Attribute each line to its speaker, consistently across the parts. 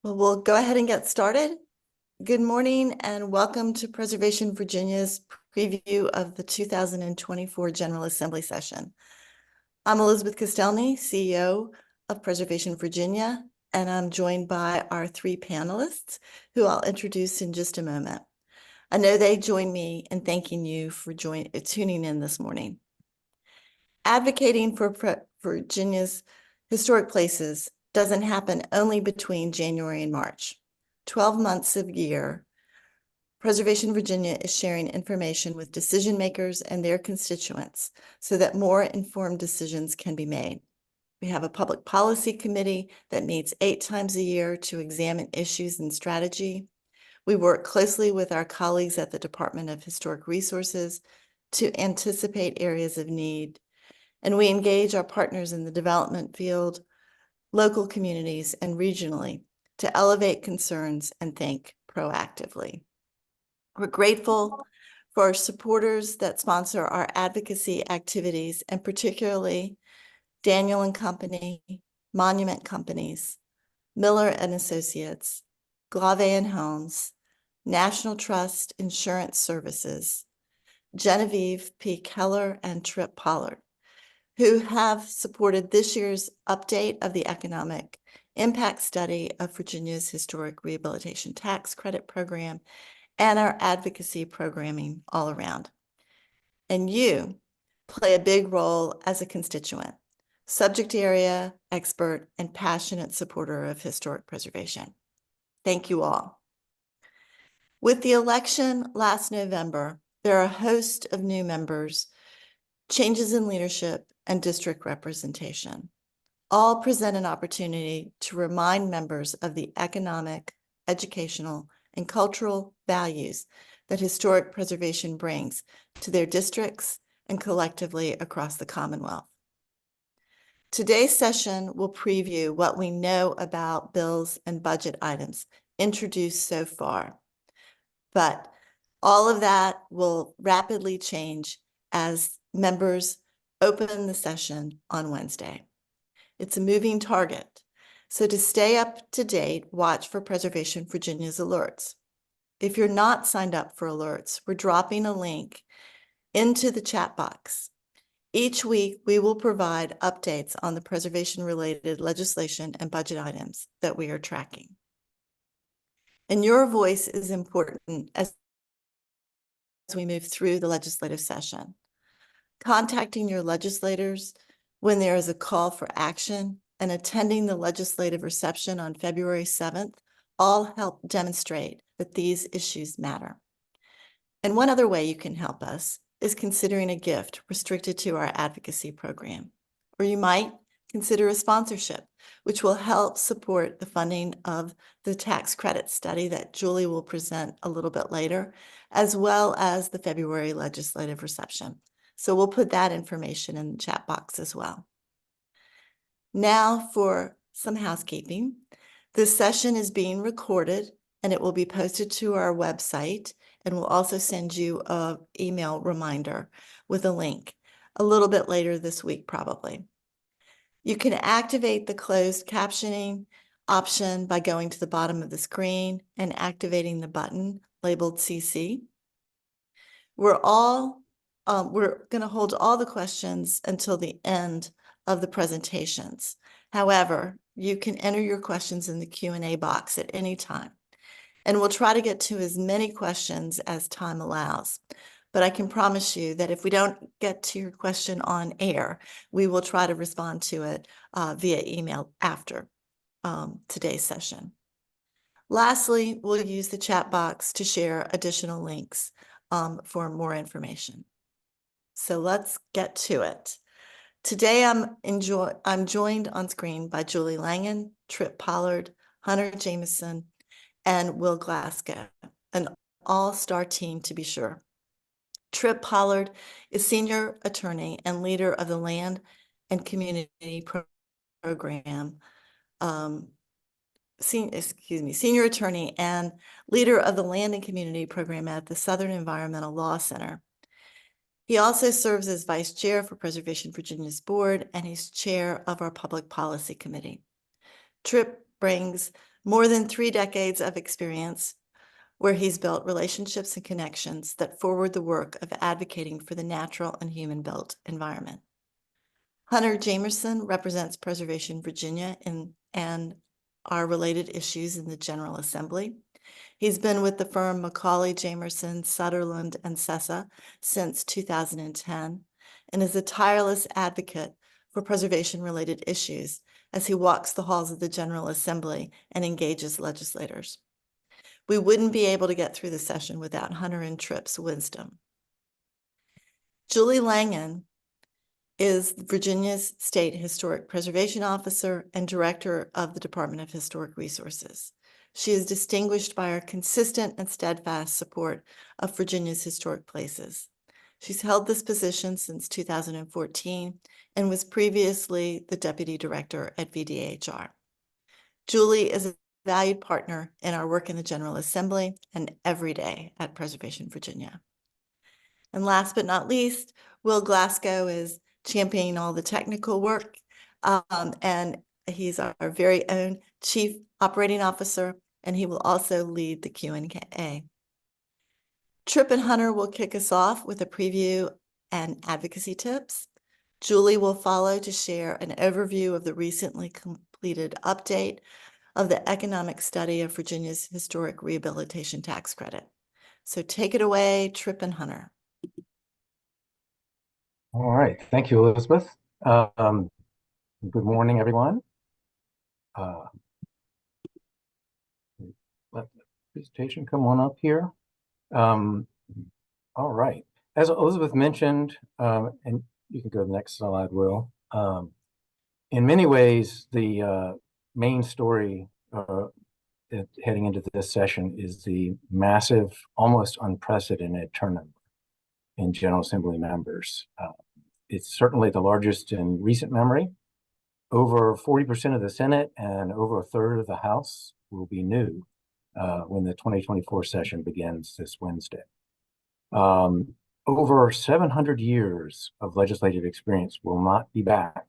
Speaker 1: Well, we'll go ahead and get started. Good morning and welcome to Preservation Virginia's preview of the 2024 General Assembly session. I'm Elizabeth Castelny, CEO of Preservation Virginia, and I'm joined by our three panelists who I'll introduce in just a moment. I know they join me in thanking you for tuning in this morning. Advocating for Virginia's historic places doesn't happen only between January and March. 12 months of year, Preservation Virginia is sharing information with decision makers and their constituents so that more informed decisions can be made. We have a public policy committee that meets 8 times a year to examine issues and strategy. We work closely with our colleagues at the Department of Historic Resources to anticipate areas of need. And we engage our partners in the development field, local communities, and regionally to elevate concerns and think proactively. We're grateful for our supporters that sponsor our advocacy activities, and particularly Daniel and Company, Monument Companies, Miller and Associates, Glave and Homes, National Trust Insurance Services, Genevieve P. Keller, and Tripp Pollard, who have supported this year's update of the economic impact study of Virginia's Historic Rehabilitation Tax Credit Program and our advocacy programming all around. And you play a big role as a constituent, subject area expert, and passionate supporter of historic preservation. Thank you all. With the election last November, there are a host of new members, changes in leadership, and district representation. All present an opportunity to remind members of the economic, educational, and cultural values that historic preservation brings to their districts and collectively across the Commonwealth. Today's session will preview what we know about bills and budget items introduced so far, but all of that will rapidly change as members open the session on Wednesday. It's a moving target, so to stay up to date, watch for Preservation Virginia's alerts. If you're not signed up for alerts, we're dropping a link into the chat box. Each week, we will provide updates on the preservation-related legislation and budget items that we are tracking. And your voice is important as we move through the legislative session. Contacting your legislators when there is a call for action and attending the legislative reception on February 7th all help demonstrate that these issues matter. And one other way you can help us is considering a gift restricted to our advocacy program. Or you might consider a sponsorship, which will help support the funding of the tax credit study that Julie will present a little bit later, as well as the February legislative reception. So we'll put that information in the chat box as well. Now for some housekeeping. This session is being recorded and it will be posted to our website, and we'll also send you an email reminder with a link a little bit later this week, probably. You can activate the closed captioning option by going to the bottom of the screen and activating the button labeled CC. We're going to hold all the questions until the end of the presentations. However, you can enter your questions in the Q&A box at any time, and we'll try to get to as many questions as time allows. But I can promise you that if we don't get to your question on air, we will try to respond to it via email after today's session. Lastly, we'll use the chat box to share additional links for more information. So let's get to it. Today, I'm joined on screen by Julie Langen, Tripp Pollard, Hunter Jameson, and Will Glasgow, an all-star team to be sure. Tripp Pollard is senior attorney and leader of the Land and Community Program, senior attorney and leader of the Land and Community Program at the Southern Environmental Law Center. He also serves as vice chair for Preservation Virginia's board, and he's chair of our Public Policy Committee. Tripp brings more than 3 decades of experience where he's built relationships and connections that forward the work of advocating for the natural and human-built environment. Hunter Jamerson represents Preservation Virginia and our related issues in the General Assembly. He's been with the firm Macaulay, Jamerson, Sutherland, and Sessa since 2010 and is a tireless advocate for preservation-related issues as he walks the halls of the General Assembly and engages legislators. We wouldn't be able to get through the session without Hunter and Tripp's wisdom. Julie Langan is Virginia's State Historic Preservation Officer and Director of the Department of Historic Resources. She is distinguished by her consistent and steadfast support of Virginia's historic places. She's held this position since 2014 and was previously the Deputy Director at VDHR. Julie is a valued partner in our work in the General Assembly and every day at Preservation Virginia. And last but not least, Will Glasgow is championing all the technical work, and he's our very own Chief Operating Officer, and he will also lead the Q&A. Tripp and Hunter will kick us off with a preview and advocacy tips. Julie will follow to share an overview of the recently completed update of the economic study of Virginia's historic rehabilitation tax credit. So take it away, Tripp and Hunter.
Speaker 2: All right, thank you, Elizabeth. Good morning, everyone. Let the presentation come on up here. All right, as Elizabeth mentioned, and you can go to the next slide, Will. In many ways, the main story heading into this session is the massive, almost unprecedented turnover in General Assembly members. It's certainly the largest in recent memory. Over 40% of the Senate and over a third of the House will be new when the 2024 session begins this Wednesday. Over 700 years of legislative experience will not be back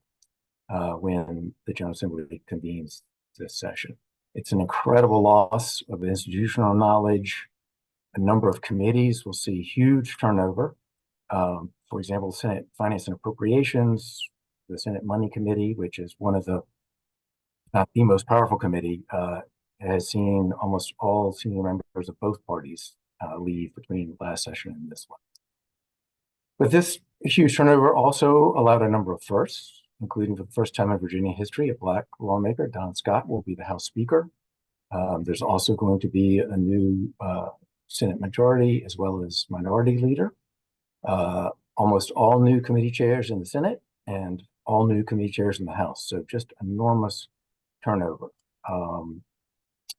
Speaker 2: when the General Assembly convenes this session. It's an incredible loss of institutional knowledge. A number of committees will see huge turnover. For example, Senate Finance and Appropriations, the Senate Money Committee, which is one of the most powerful committee, has seen almost all senior members of both parties leave between last session and this one. But this huge turnover also allowed a number of firsts, including for the first time in Virginia history, a Black lawmaker, Don Scott, will be the House Speaker. There's also going to be a new Senate majority as well as minority leader. Almost all new committee chairs in the Senate and all new committee chairs in the House. So just enormous turnover.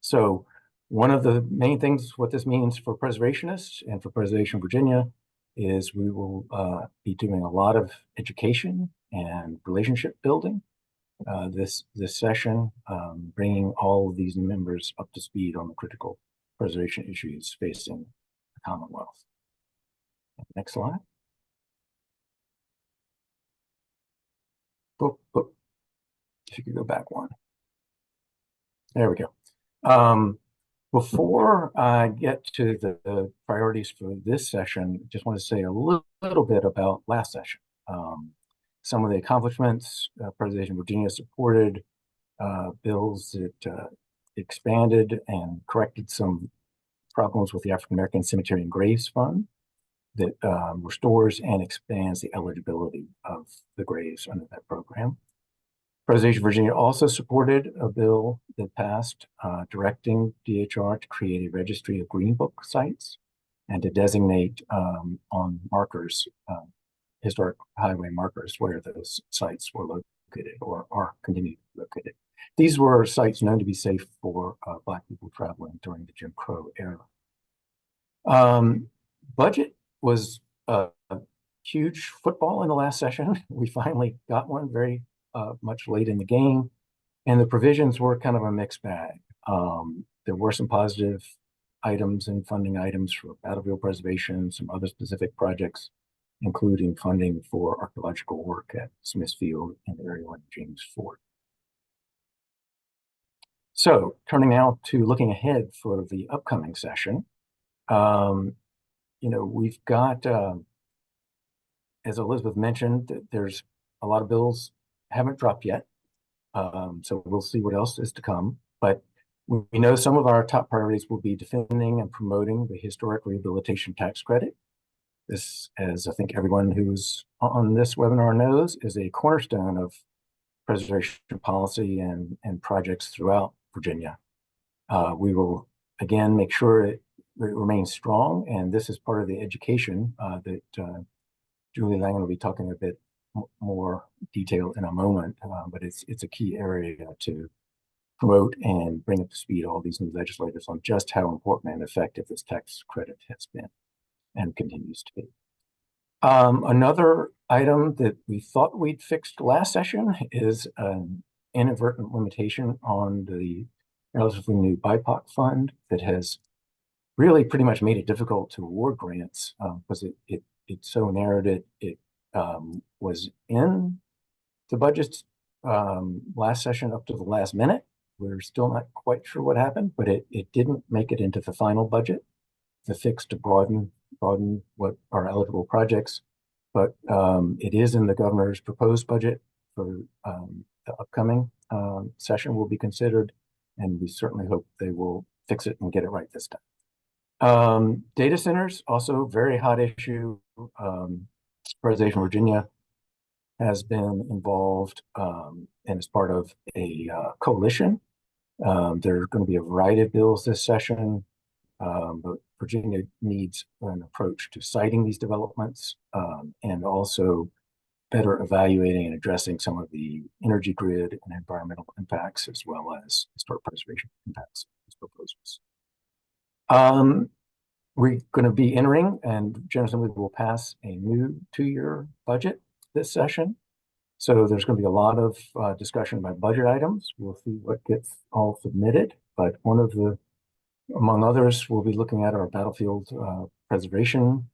Speaker 2: So one of the main things, what this means for preservationists and for Preservation Virginia, is we will be doing a lot of education and relationship building this session, bringing all of these members up to speed on the critical preservation issues facing the Commonwealth. Next slide. If you could go back one. There we go. Before I get to the priorities for this session, just want to say a little bit about last session. Some of the accomplishments, Preservation Virginia supported bills that expanded and corrected some problems with the African American Cemetery and Graves Fund that restores and expands the eligibility of the graves under that program. Preservation Virginia also supported a bill that passed directing DHR to create a registry of Green Book sites and to designate on markers, historic highway markers, where those sites were located or are continued to be located. These were sites known to be safe for Black people traveling during the Jim Crow era. Budget was a huge football in the last session. We finally got one very much late in the game, and the provisions were kind of a mixed bag. There were some positive items and funding items for battlefield preservation, some other specific projects, including funding for archaeological work at Smithfield and the area like James Fort. So turning now to looking ahead for the upcoming session. We've got, as Elizabeth mentioned, there's a lot of bills haven't dropped yet. So we'll see what else is to come. But we know some of our top priorities will be defending and promoting the historic rehabilitation tax credit. This, as I think everyone who's on this webinar knows, is a cornerstone of preservation policy and projects throughout Virginia. We will, again, make sure it remains strong, and this is part of the education that Julie Langen will be talking a bit more detail in a moment, but it's a key area to promote and bring up to speed all these new legislators on just how important and effective this tax credit has been and continues to be. Another item that we thought we'd fixed last session is an inadvertent limitation on the relatively new BIPOC fund that has really pretty much made it difficult to award grants because it so narrowed it was in the budgets last session up to the last minute. We're still not quite sure what happened, but it didn't make it into the final budget, the fix to broaden what are eligible projects. But it is in the governor's proposed budget for the upcoming session will be considered, and we certainly hope they will fix it and get it right this time. Data centers, also very hot issue. Preservation Virginia has been involved and is part of a coalition. There are going to be a variety of bills this session, but Virginia needs an approach to citing these developments and also better evaluating and addressing some of the energy grid and environmental impacts, as well as historic preservation impacts of these proposals. We're going to be entering, and General Assembly will pass a new 2-year budget this session. So there's going to be a lot of discussion about budget items. We'll see what gets all submitted, but one of the, among others, we'll be looking at our battlefield preservation,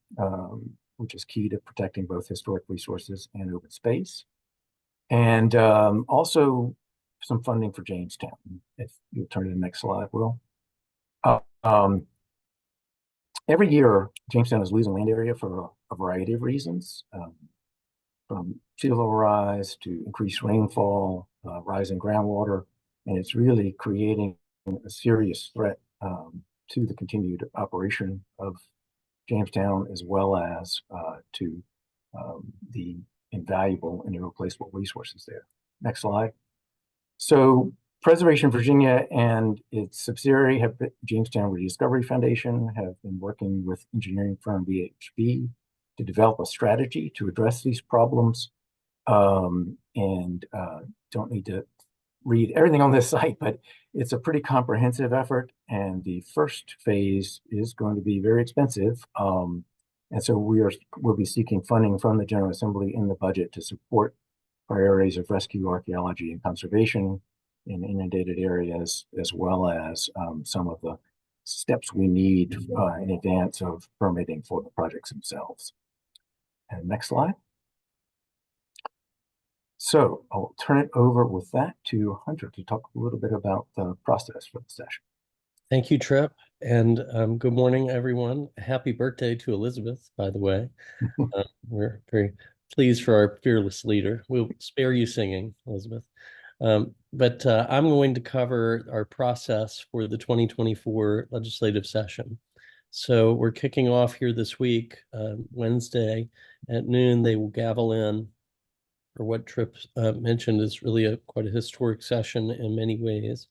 Speaker 2: which is key to protecting both historic resources and open space. And also some funding for Jamestown. If you turn to the next slide, Will. Every year, Jamestown is losing land area for a variety of reasons, from sea level rise to increased rainfall, rising groundwater, and it's really creating a serious threat to the continued operation of Jamestown, as well as to the invaluable and irreplaceable resources there. Next slide. So Preservation Virginia and its subsidiary, Jamestown Rediscovery Foundation, have been working with engineering firm VHB to develop a strategy to address these problems. Don't need to read everything on this site, but it's a pretty comprehensive effort, and the first phase is going to be very expensive. And so we'll be seeking funding from the General Assembly in the budget to support priorities of rescue, archaeology, and conservation in inundated areas, as well as some of the steps we need in advance of permitting for the projects themselves. And next slide. So I'll turn it over with that to Hunter to talk a little bit about the process for the session.
Speaker 3: Thank you, Trip. And good morning, everyone. Happy birthday to Elizabeth, by the way. We're very pleased for our fearless leader. We'll spare you singing, Elizabeth. But I'm going to cover our process for the 2024 legislative session. So we're kicking off here this week, Wednesday at noon. They will gavel in, or what Tripp mentioned is really quite a historic session in many ways.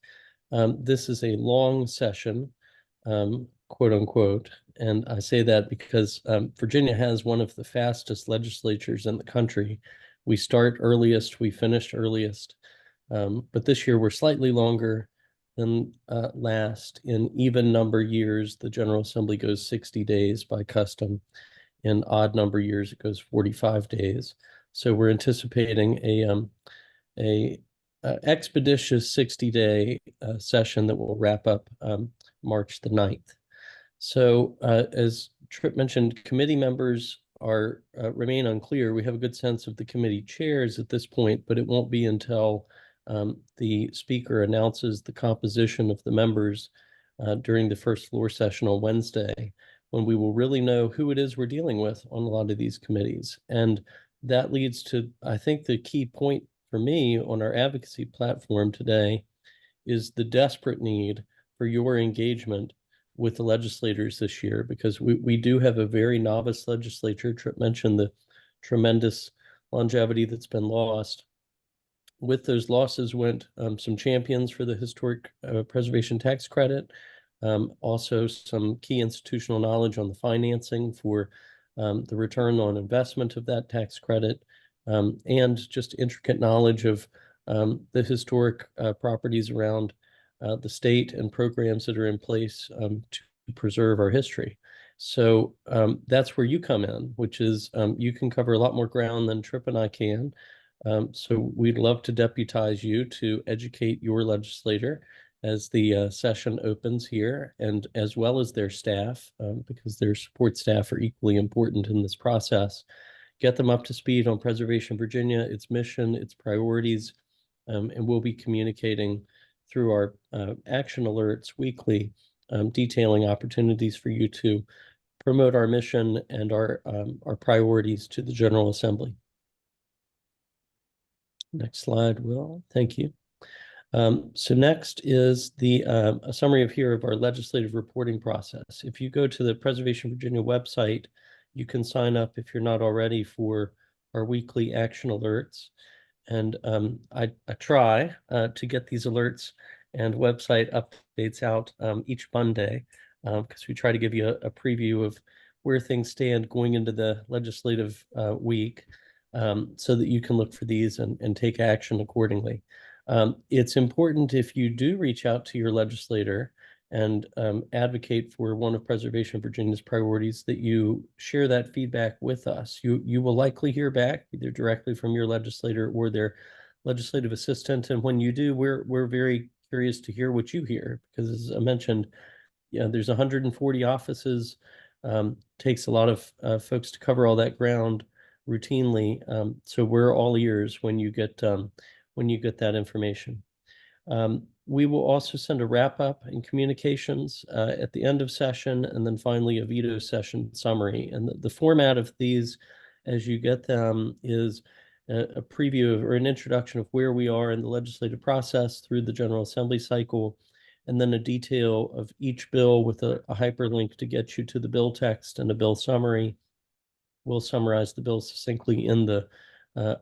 Speaker 3: This is a long session, quote unquote, and I say that because Virginia has one of the fastest legislatures in the country. We start earliest, we finish earliest, but this year we're slightly longer than last. In even number years, the General Assembly goes 60 days by custom. In odd number years, it goes 45 days. So we're anticipating a expeditious 60-day session that will wrap up March the 9th. So as Tripp mentioned, committee members remain unclear. We have a good sense of the committee chairs at this point, but it won't be until the speaker announces the composition of the members during the first floor session on Wednesday, when we will really know who it is we're dealing with on a lot of these committees. And that leads to, I think, the key point for me on our advocacy platform today is the desperate need for your engagement with the legislators this year, because we do have a very novice legislature. Tripp mentioned the tremendous longevity that's been lost. With those losses went some champions for the historic preservation tax credit, also some key institutional knowledge on the financing for the return on investment of that tax credit, and just intricate knowledge of the historic properties around the state and programs that are in place to preserve our history. So that's where you come in, which is you can cover a lot more ground than Tripp and I can. So we'd love to deputize you to educate your legislator as the session opens here, and as well as their staff, because their support staff are equally important in this process. Get them up to speed on Preservation Virginia, its mission, its priorities, and we'll be communicating through our action alerts weekly, detailing opportunities for you to promote our mission and our priorities to the General Assembly. Next slide, Will. Thank you. So next is a summary here of our legislative reporting process. If you go to the Preservation Virginia website, you can sign up if you're not already for our weekly action alerts. And I try to get these alerts and website updates out each Monday, because we try to give you a preview of where things stand going into the legislative week, so that you can look for these and take action accordingly. It's important, if you do reach out to your legislator and advocate for one of Preservation Virginia's priorities, that you share that feedback with us. You will likely hear back either directly from your legislator or their legislative assistant. And when you do, we're very curious to hear what you hear, because as I mentioned, there's 140 offices. Takes a lot of folks to cover all that ground routinely. So we're all ears when you get that information. We will also send a wrap-up and communications at the end of session, and then finally a veto session summary. And the format of these, as you get them, is a preview or an introduction of where we are in the legislative process through the General Assembly cycle, and then a detail of each bill with a hyperlink to get you to the bill text and a bill summary. We'll summarize the bill succinctly in the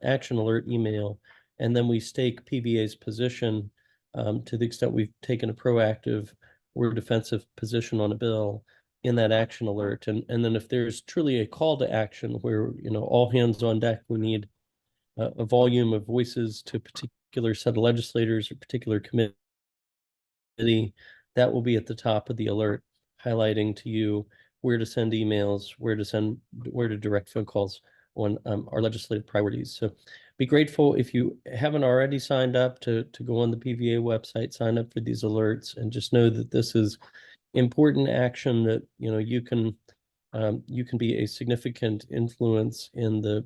Speaker 3: action alert email, and then we stake PVA's position to the extent we've taken a proactive or defensive position on a bill in that action alert. And then if there's truly a call to action where, all hands on deck, we need a volume of voices to a particular set of legislators or particular committee, that will be at the top of the alert, highlighting to you where to send emails, where to direct phone calls on our legislative priorities. So be grateful if you haven't already signed up to go on the PVA website, sign up for these alerts, and just know that this is important action that you can be a significant influence in the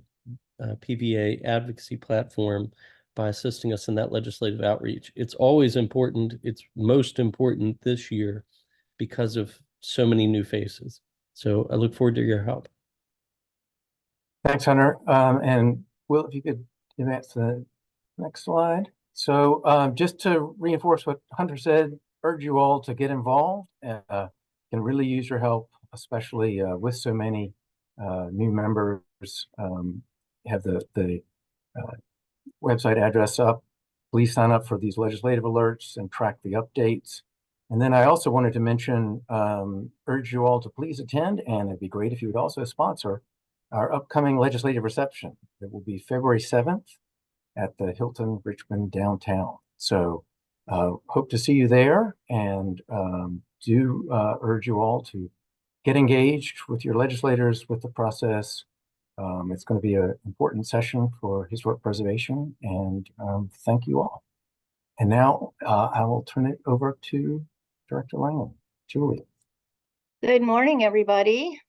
Speaker 3: PVA advocacy platform by assisting us in that legislative outreach. It's always important. It's most important this year because of so many new faces. So I look forward to your help.
Speaker 2: Thanks, Hunter. And Will, if you could advance the next slide. So just to reinforce what Hunter said, urge you all to get involved. Can really use your help, especially with so many new members. Have the website address up. Please sign up for these legislative alerts and track the updates. And then I also wanted to mention, urge you all to please attend, and it'd be great if you would also sponsor our upcoming legislative reception. It will be February 7th at the Hilton Richmond downtown. So hope to see you there, and do urge you all to get engaged with your legislators, with the process. It's going to be an important session for historic preservation, and thank you all. And now I will turn it over to Director Langham. Julie.
Speaker 4: Good morning, everybody.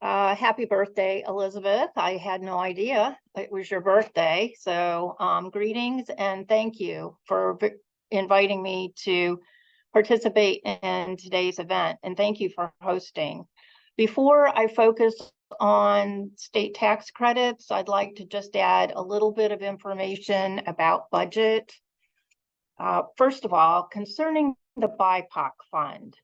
Speaker 4: Happy birthday, Elizabeth. I had no idea it was your birthday. So greetings and thank you for inviting me to participate in today's event. And thank you for hosting. Before I focus on state tax credits, I'd like to just add a little bit of information about budget. First of all, concerning the BIPOC fund,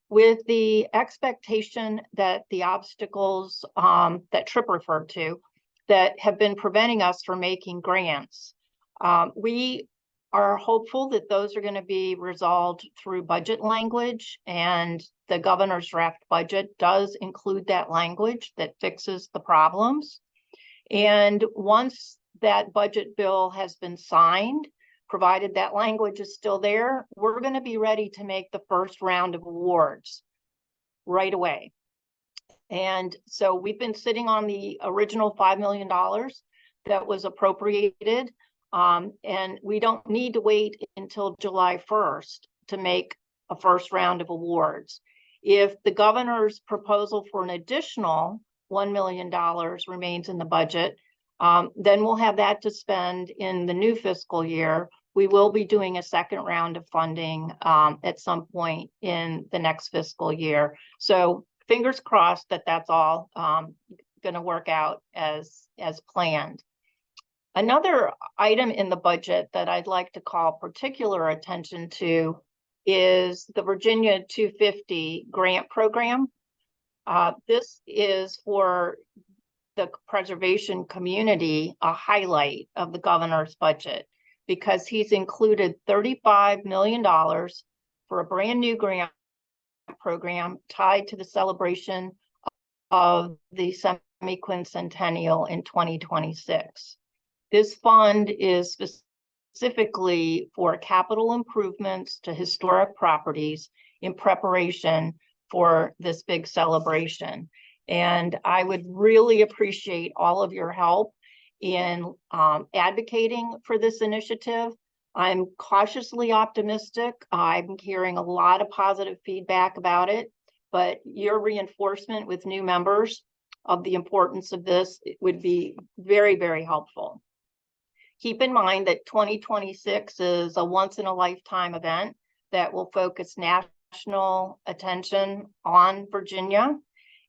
Speaker 4: with the expectation that the obstacles that Tripp referred to that have been preventing us from making grants, we are hopeful that those are going to be resolved through budget language, and the governor's draft budget does include that language that fixes the problems. And once that budget bill has been signed, provided that language is still there, we're going to be ready to make the first round of awards right away. And so we've been sitting on the original $5 million that was appropriated, and we don't need to wait until July 1st to make a first round of awards. If the governor's proposal for an additional $1 million remains in the budget, then we'll have that to spend in the new fiscal year. We will be doing a second round of funding at some point in the next fiscal year. So fingers crossed that that's all going to work out as planned. Another item in the budget that I'd like to call particular attention to is the Virginia 250 grant program. This is for the preservation community, a highlight of the governor's budget, because he's included $35 million for a brand new grant program tied to the celebration of the semi-quincentennial in 2026. This fund is specifically for capital improvements to historic properties in preparation for this big celebration. And I would really appreciate all of your help in advocating for this initiative. I'm cautiously optimistic. I'm hearing a lot of positive feedback about it, but your reinforcement with new members of the importance of this would be very, very helpful. Keep in mind that 2026 is a once-in-a-lifetime event that will focus national attention on Virginia,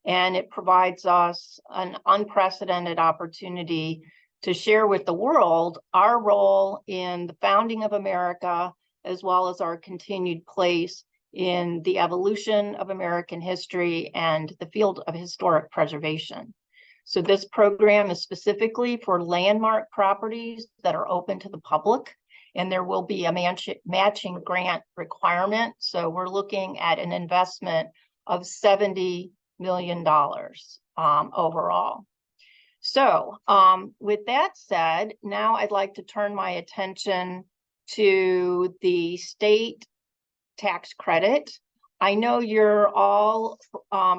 Speaker 4: and it provides us an unprecedented opportunity to share with the world our role in the founding of America, as well as our continued place in the evolution of American history and the field of historic preservation. So this program is specifically for landmark properties that are open to the public, and there will be a matching grant requirement. So we're looking at an investment of $70 million overall. So with that said, now I'd like to turn my attention to the state tax credit. I know you're all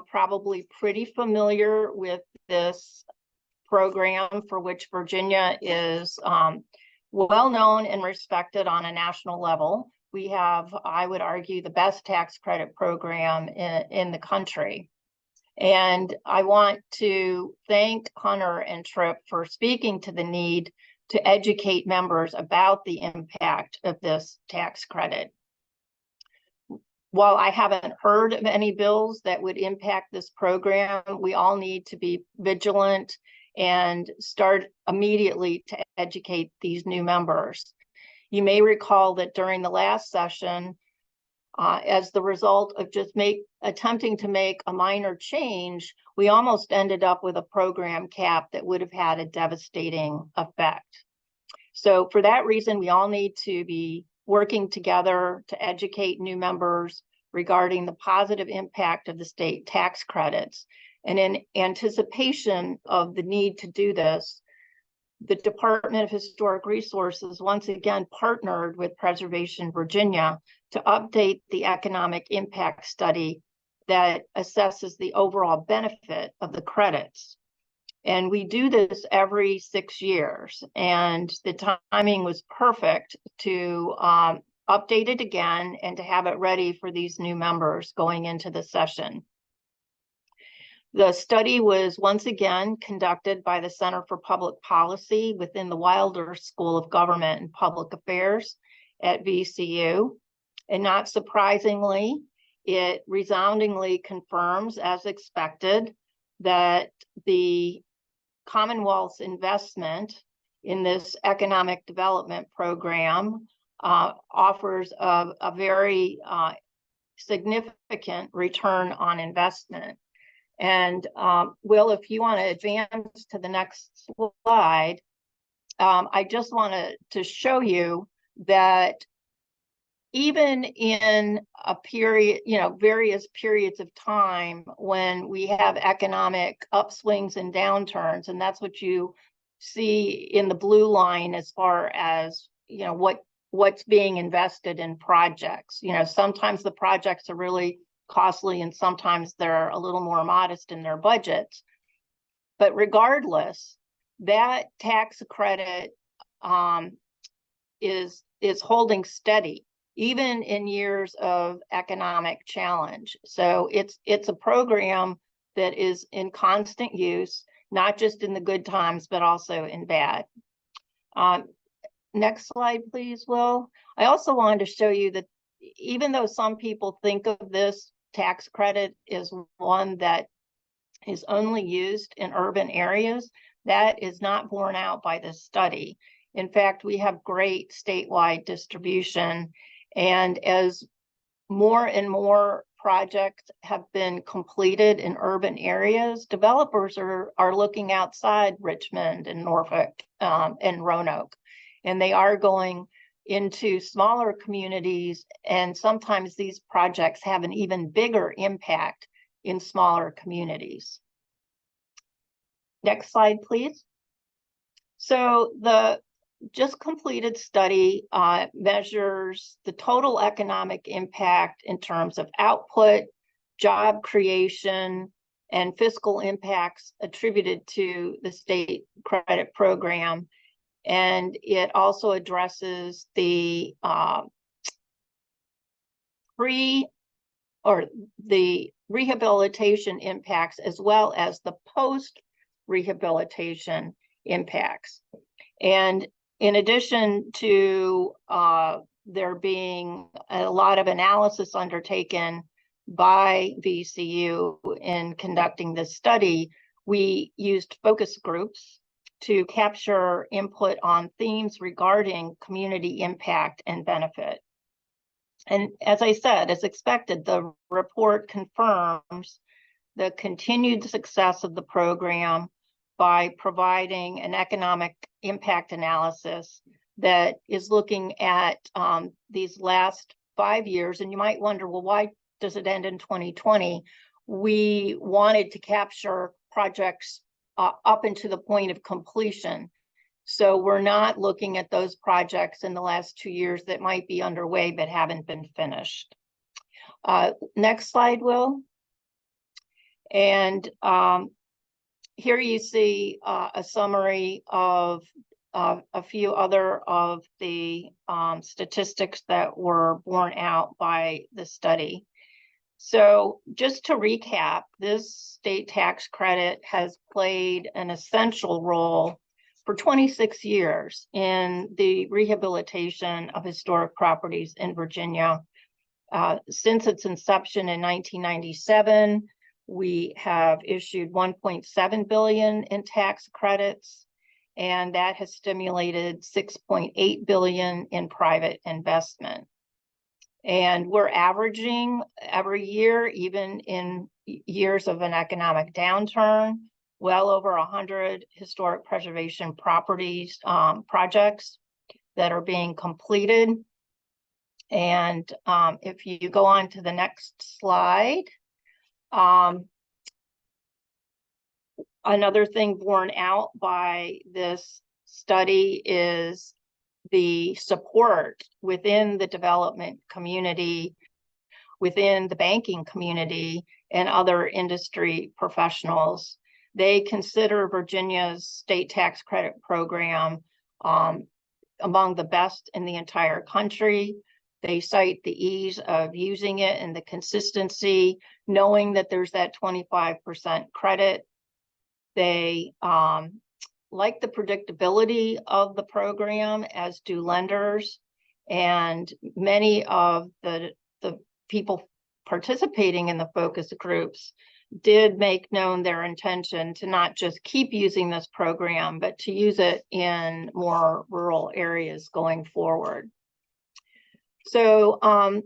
Speaker 4: probably pretty familiar with this program, for which Virginia is well known and respected on a national level. We have, I would argue, the best tax credit program in the country. And I want to thank Hunter and Tripp for speaking to the need to educate members about the impact of this tax credit. While I haven't heard of any bills that would impact this program, we all need to be vigilant and start immediately to educate these new members. You may recall that during the last session, as the result of just attempting to make a minor change, we almost ended up with a program cap that would have had a devastating effect. So for that reason, we all need to be working together to educate new members regarding the positive impact of the state tax credits. And in anticipation of the need to do this, the Department of Historic Resources once again partnered with Preservation Virginia to update the economic impact study that assesses the overall benefit of the credits. And we do this every 6 years, and the timing was perfect to update it again and to have it ready for these new members going into the session. The study was once again conducted by the Center for Public Policy within the Wilder School of Government and Public Affairs at VCU. And not surprisingly, it resoundingly confirms, as expected, that the Commonwealth's investment in this economic development program offers a very significant return on investment. And Will, if you want to advance to the next slide, I just want to show you that even in a period, various periods of time when we have economic upswings and downturns, and that's what you see in the blue line as far as, what's being invested in projects. Sometimes the projects are really costly and sometimes they're a little more modest in their budgets. But regardless, that tax credit is holding steady, even in years of economic challenge. So it's a program that is in constant use, not just in the good times, but also in bad. Next slide, please, Will. I also wanted to show you that even though some people think of this tax credit as one that is only used in urban areas, that is not borne out by this study. In fact, we have great statewide distribution. And as more and more projects have been completed in urban areas, developers are looking outside Richmond and Norfolk and Roanoke. And they are going into smaller communities, and sometimes these projects have an even bigger impact in smaller communities. Next slide, please. So the just completed study measures the total economic impact in terms of output, job creation, and fiscal impacts attributed to the state credit program. And it also addresses the rehabilitation impacts as well as the post-rehabilitation impacts. And in addition to there being a lot of analysis undertaken by VCU in conducting this study, we used focus groups to capture input on themes regarding community impact and benefit. And as I said, as expected, the report confirms the continued success of the program by providing an economic impact analysis that is looking at these last 5 years. And you might wonder, well, why does it end in 2020? We wanted to capture projects up into the point of completion. So we're not looking at those projects in the last 2 years that might be underway but haven't been finished. Next slide, Will. And here you see a summary of a few other of the statistics that were borne out by the study. So just to recap, this state tax credit has played an essential role for 26 years in the rehabilitation of historic properties in Virginia. Since its inception in 1997, we have issued $1.7 billion in tax credits, and that has stimulated $6.8 billion in private investment. And we're averaging every year, even in years of an economic downturn, well over 100 historic preservation properties projects that are being completed. And if you go on to the next slide, another thing borne out by this study is the support within the development community, within the banking community, and other industry professionals. They consider Virginia's state tax credit program among the best in the entire country. They cite the ease of using it and the consistency, knowing that there's that 25% credit. They like the predictability of the program, as do lenders. And many of the people participating in the focus groups did make known their intention to not just keep using this program, but to use it in more rural areas going forward. So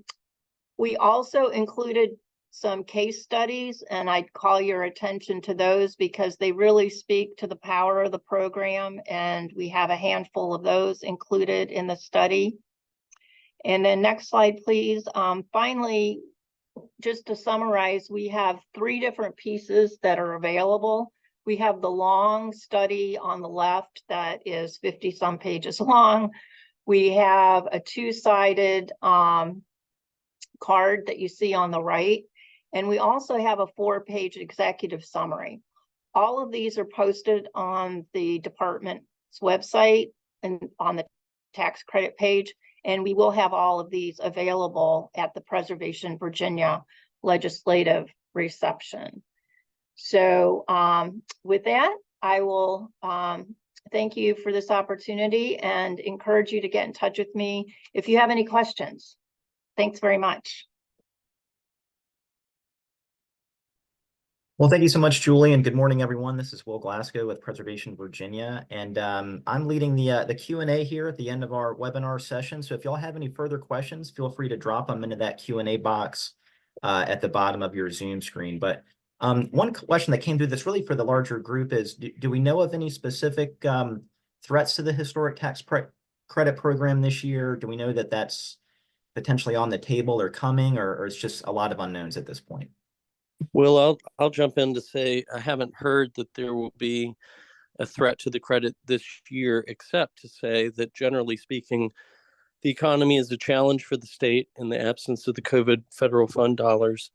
Speaker 4: we also included some case studies, and I'd call your attention to those because they really speak to the power of the program, and we have a handful of those included in the study. And then next slide, please. Finally, just to summarize, we have 3 different pieces that are available. We have the long study on the left that is 50-some pages long. We have a 2-sided card that you see on the right. And we also have a 4-page executive summary. All of these are posted on the department's website and on the tax credit page. And we will have all of these available at the Preservation Virginia legislative reception. So with that, I will thank you for this opportunity and encourage you to get in touch with me if you have any questions. Thanks very much.
Speaker 5: Well, thank you so much, Julie, and good morning, everyone. This is Will Glasgow with Preservation Virginia, and I'm leading the Q&A here at the end of our webinar session. So if y'all have any further questions, feel free to drop them into that Q&A box at the bottom of your Zoom screen. But one question that came through that's really for the larger group is, do we know of any specific threats to the historic tax credit program this year? Do we know that that's potentially on the table or coming, or it's just a lot of unknowns at this point?
Speaker 3: Well, I'll jump in to say I haven't heard that there will be a threat to the credit this year, except to say that generally speaking, the economy is a challenge for the state in the absence of the COVID federal fund dollars.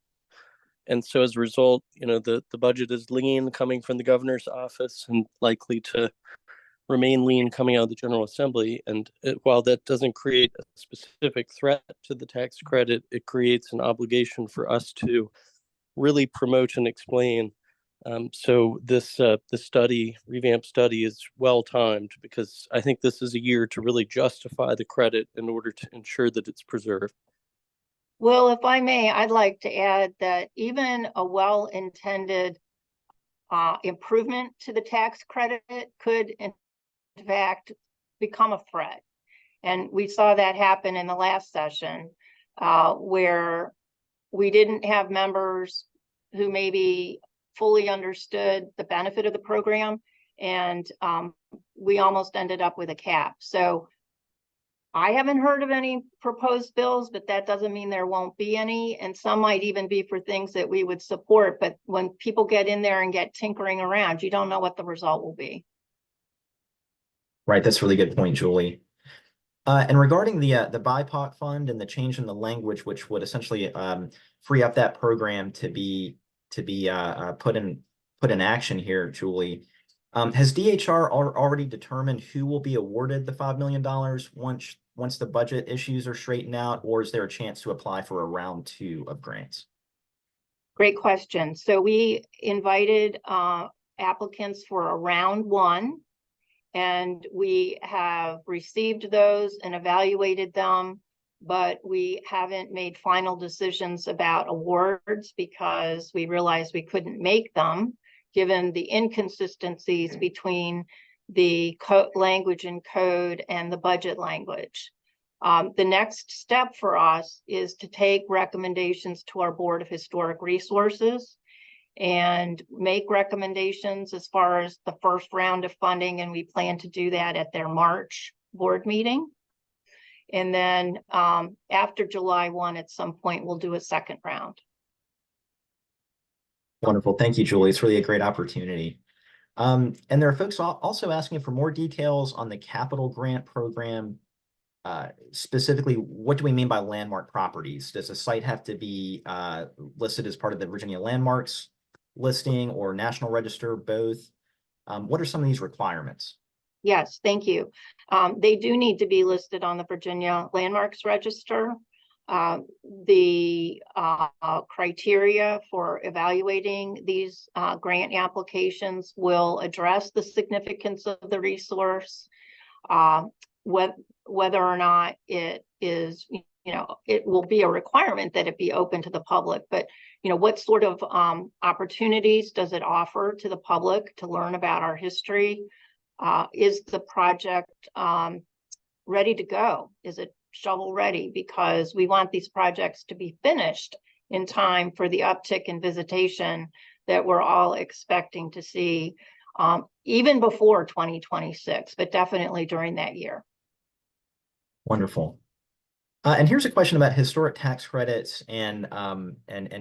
Speaker 3: And so as a result, the budget is lean coming from the governor's office and likely to remain lean coming out of the General Assembly. And while that doesn't create a specific threat to the tax credit, it creates an obligation for us to really promote and explain. So this revamped study is well timed, because I think this is a year to really justify the credit in order to ensure that it's preserved.
Speaker 4: Well, if I may, I'd like to add that even a well-intended improvement to the tax credit could, in fact, become a threat. And we saw that happen in the last session, where we didn't have members who maybe fully understood the benefit of the program, and we almost ended up with a cap. So I haven't heard of any proposed bills, but that doesn't mean there won't be any. And some might even be for things that we would support. But when people get in there and get tinkering around, you don't know what the result will be.
Speaker 5: Right, that's a really good point, Julie. And regarding the BIPOC fund and the change in the language, which would essentially free up that program to be put in action here, Julie, has DHR already determined who will be awarded the $5 million once the budget issues are straightened out, or is there a chance to apply for a round 2 of grants?
Speaker 4: Great question. So we invited applicants for a round 1. And we have received those and evaluated them, but we haven't made final decisions about awards because we realized we couldn't make them given the inconsistencies between the language in code and the budget language. The next step for us is to take recommendations to our Board of Historic Resources and make recommendations as far as the first round of funding, and we plan to do that at their March board meeting. And then after July 1, at some point, we'll do a second round.
Speaker 5: Wonderful. Thank you, Julie. It's really a great opportunity. And there are folks also asking for more details on the capital grant program. Specifically, what do we mean by landmark properties? Does a site have to be listed as part of the Virginia Landmarks listing or National Register, both? What are some of these requirements?
Speaker 4: Yes, thank you. They do need to be listed on the Virginia Landmarks Register. The criteria for evaluating these grant applications will address the significance of the resource, whether or not it is, it will be a requirement that it be open to the public, but what sort of opportunities does it offer to the public to learn about our history? Is the project ready to go? Is it shovel ready? Because we want these projects to be finished in time for the uptick in visitation that we're all expecting to see, even before 2026, but definitely during that year.
Speaker 5: Wonderful. And here's a question about historic tax credits and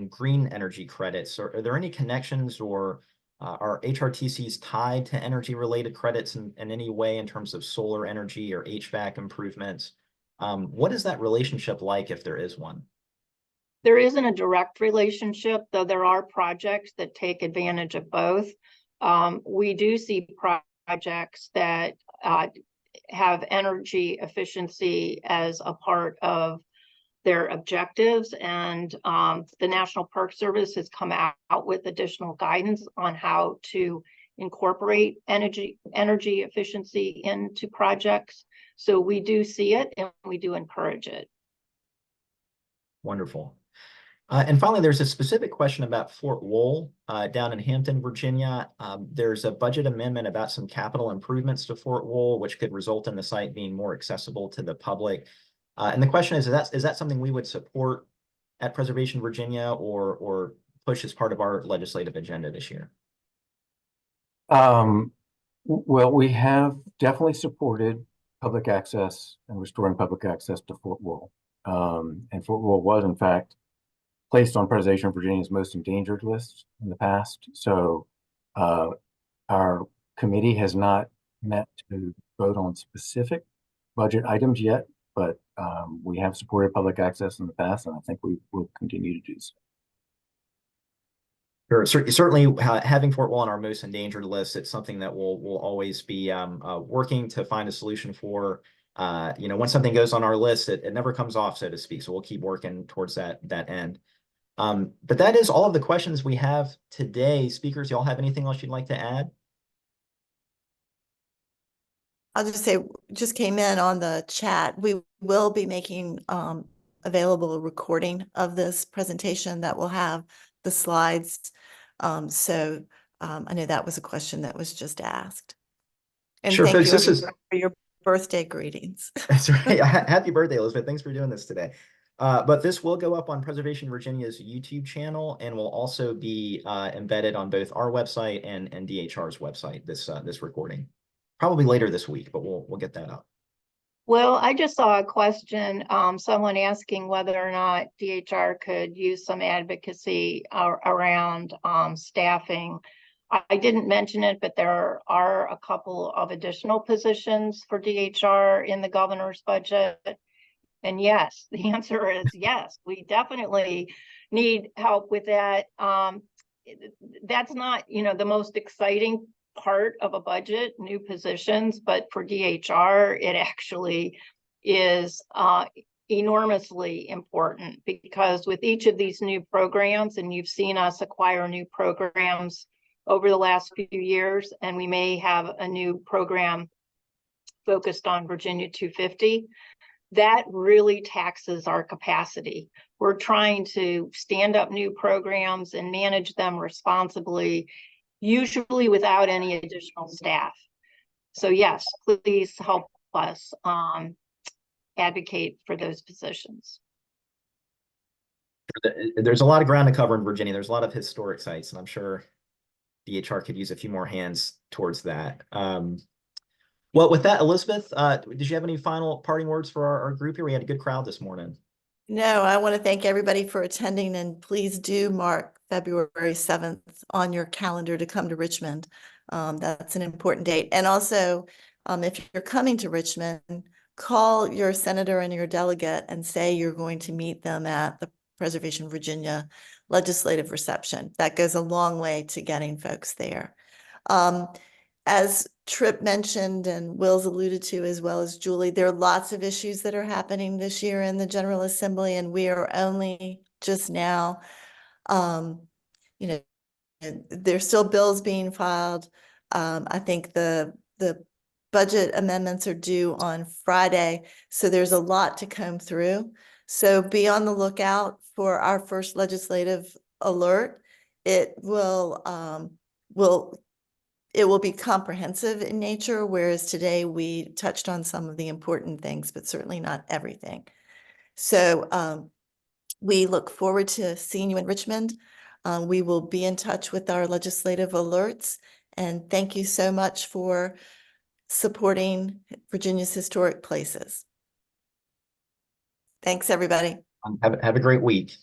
Speaker 5: green energy credits. Are there any connections, or are HRTCs tied to energy related credits in any way in terms of solar energy or HVAC improvements? What is that relationship like, if there is one?
Speaker 4: There isn't a direct relationship, though there are projects that take advantage of both. We do see projects that have energy efficiency as a part of their objectives, and the National Park Service has come out with additional guidance on how to incorporate energy efficiency into projects. So we do see it and we do encourage it.
Speaker 5: Wonderful. And finally, there's a specific question about Fort Wool down in Hampton, Virginia. There's a budget amendment about some capital improvements to Fort Wool, which could result in the site being more accessible to the public. And the question is that something we would support at Preservation Virginia, or push as part of our legislative agenda this year?
Speaker 2: Well, we have definitely supported public access and restoring public access to Fort Wool. And Fort Wool was, in fact, placed on Preservation Virginia's most endangered list in the past. So our committee has not met to vote on specific budget items yet, but we have supported public access in the past, and I think we will continue to do so.
Speaker 5: Sure. Certainly, having Fort Wool on our most endangered list, it's something that we'll always be working to find a solution for. Once something goes on our list, it never comes off, so to speak. So we'll keep working towards that end. But that is all of the questions we have today. Speakers, y'all have anything else you'd like to add?
Speaker 1: I'll just say, just came in on the chat. We will be making available a recording of this presentation that will have the slides. I know that was a question that was just asked. And
Speaker 5: Sure,
Speaker 1: thank
Speaker 5: folks,
Speaker 1: you
Speaker 5: this is
Speaker 1: everyone for your birthday greetings.
Speaker 5: That's right. Happy birthday, Elizabeth. Thanks for doing this today. But this will go up on Preservation Virginia's YouTube channel, and will also be embedded on both our website and DHR's website, this recording. Probably later this week, but we'll get that up.
Speaker 4: Well, I just saw a question, someone asking whether or not DHR could use some advocacy around staffing. I didn't mention it, but there are a couple of additional positions for DHR in the governor's budget. And yes, the answer is yes, we definitely need help with that. That's not, the most exciting part of a budget, new positions, but for DHR, it actually is enormously important, because with each of these new programs, and you've seen us acquire new programs over the last few years, and we may have a new program focused on Virginia 250, that really taxes our capacity. We're trying to stand up new programs and manage them responsibly, usually without any additional staff. So yes, please help us advocate for those positions.
Speaker 5: There's a lot of ground to cover in Virginia. There's a lot of historic sites, and I'm sure DHR could use a few more hands towards that. Well, with that, Elizabeth, did you have any final parting words for our group here? We had a good crowd this morning.
Speaker 1: No, I want to thank everybody for attending, and please do mark February 7th on your calendar to come to Richmond. That's an important date. And also, if you're coming to Richmond, call your senator and your delegate and say you're going to meet them at the Preservation Virginia legislative reception. That goes a long way to getting folks there. as Tripp mentioned and Will's alluded to, as well as Julie, there are lots of issues that are happening this year in the General Assembly, and we are only just now, you know, and there's still bills being filed. I think the budget amendments are due on Friday, so there's a lot to comb through. So be on the lookout for our first legislative alert. It will be comprehensive in nature, whereas today we touched on some of the important things, but certainly not everything. So we look forward to seeing you in Richmond. We will be in touch with our legislative alerts, and thank you so much for supporting Virginia's historic places. Thanks, everybody.
Speaker 5: Have a great week.